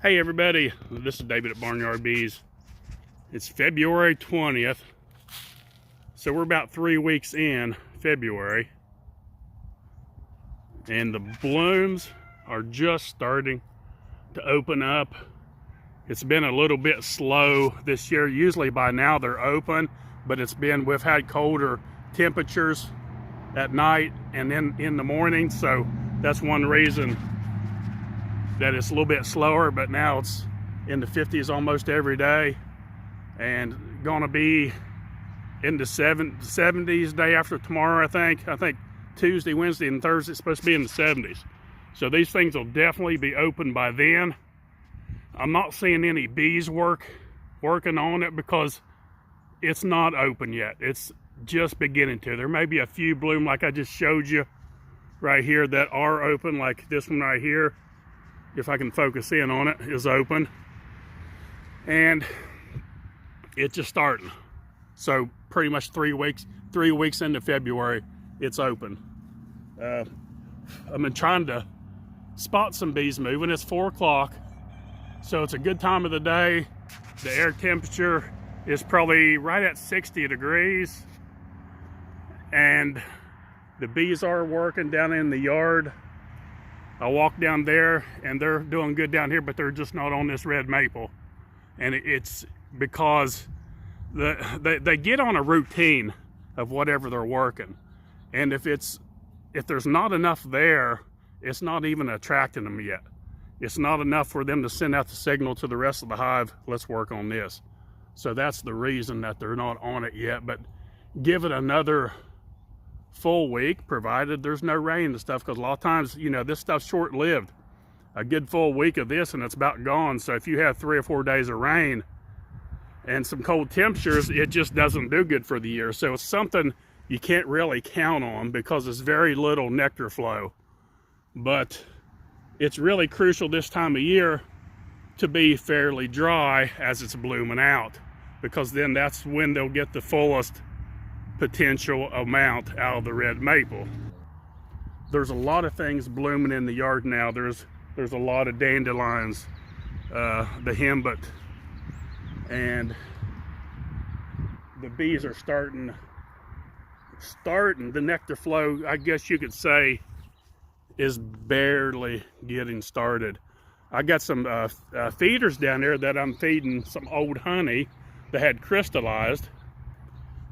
Hey everybody, this is David at BarnYard Bees. It's February 20th, so we're about 3 weeks in February, and the blooms are just starting to open up. It's been a little bit slow this year. Usually by now they're open, but we've had colder temperatures at night and then in the morning, so that's one reason that it's a little bit slower. But now it's in the 50s almost every day, and gonna be in the 70s day after tomorrow. I think Tuesday, Wednesday, and Thursday it's supposed to be in the 70s. So these things will definitely be open by then. I'm not seeing any bees working on it because it's not open yet. It's just beginning to. There may be a few bloom like I just showed you right here that are open, like this one right here, if I can focus in on it, is open, and it's just starting. So pretty much 3 weeks into February, it's open. I've been trying to spot some bees moving. It's 4 o'clock, so it's a good time of the day. The air temperature is probably right at 60 degrees, and the bees are working down in the yard. I walk down there and they're doing good down here, but they're just not on this red maple. And it's because they get on a routine of whatever they're working. And if there's not enough there, it's not even attracting them yet. It's not enough for them to send out the signal to the rest of the hive, let's work on this. So that's the reason that they're not on it yet. But give it another full week, provided there's no rain and stuff, because a lot of times, you know, this stuff's short-lived. A good full week of this and it's about gone. So if you have 3 or 4 days of rain and some cold temperatures, it just doesn't do good for the year. So it's something you can't really count on because there's very little nectar flow. But it's really crucial this time of year to be fairly dry as it's blooming out, because then that's when they'll get the fullest potential amount out of the red maple. There's a lot of things blooming in the yard now. There's a lot of dandelions, the hembut, and the bees are starting. The nectar flow, I guess you could say, is barely getting started. I got some feeders down there that I'm feeding some old honey that had crystallized,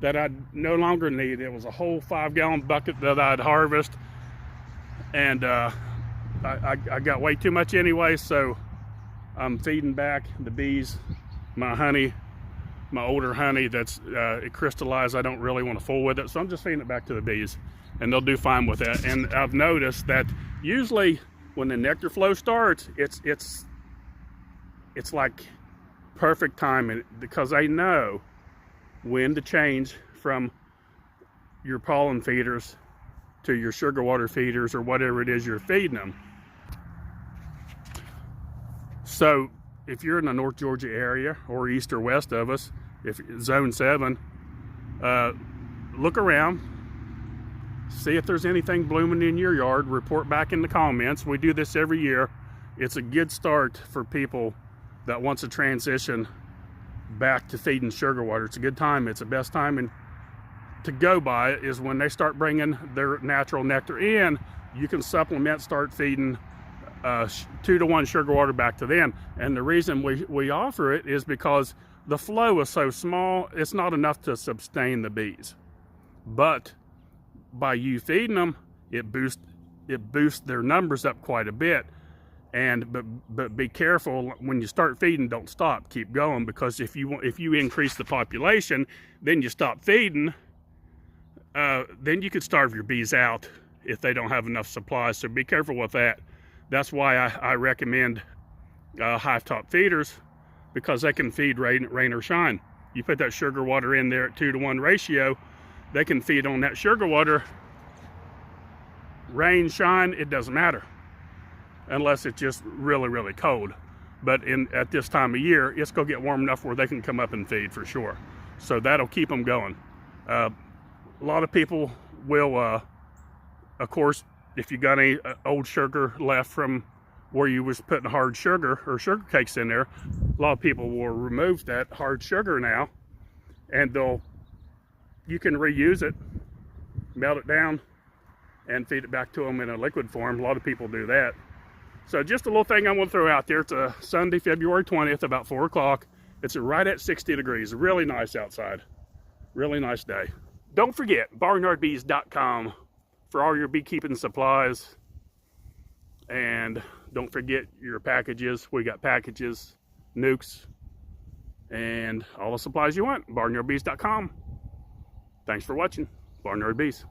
that I no longer need. It was a whole 5-gallon bucket that I'd harvest, and I got way too much anyway, so I'm feeding back the bees my honey, my older honey that's it crystallized. I don't really want to fool with it, so I'm just feeding it back to the bees, and they'll do fine with that. And I've noticed that usually when the nectar flow starts, it's like perfect timing, because they know when to change from your pollen feeders to your sugar water feeders or whatever it is you're feeding them. So if you're in the North Georgia area or east or west of us, if zone 7, look around, see if there's anything blooming in your yard, report back in the comments. We do this every year. It's a good start for people that wants to transition back to feeding sugar water. It's a good time. It's the best time, and to go by it is when they start bringing their natural nectar in. You can supplement, start feeding 2-to-1 sugar water back to them. And the reason we offer it is because the flow is so small, it's not enough to sustain the bees. But by you feeding them, it boosts their numbers up quite a bit. But be careful when you start feeding. Don't stop, keep going, because if you increase the population, then you stop feeding, then you could starve your bees out if they don't have enough supplies. So be careful with that. That's why I recommend hive top feeders, because they can feed rain or shine. You put that sugar water in there at 2-to-1 ratio, they can feed on that sugar water. Rain, shine, it doesn't matter, unless it's just really, really cold. But at this time of year, it's gonna get warm enough where they can come up and feed for sure. So that'll keep them going. A lot of people will, of course, if you got any old sugar left from where you was putting hard sugar or sugar cakes in there. A lot of people will remove that hard sugar now, and you can reuse it, melt it down, and feed it back to them in a liquid form. A lot of people do that. So just a little thing I want to throw out there. It's a Sunday, February 20th, about 4 o'clock. It's right at 60 degrees. Really nice outside. Really nice day. Don't forget, BarnYardBees.com for all your beekeeping supplies. And don't forget your packages. We got packages, nukes, and all the supplies you want. BarnYardBees.com. Thanks for watching. Barnyard Bees.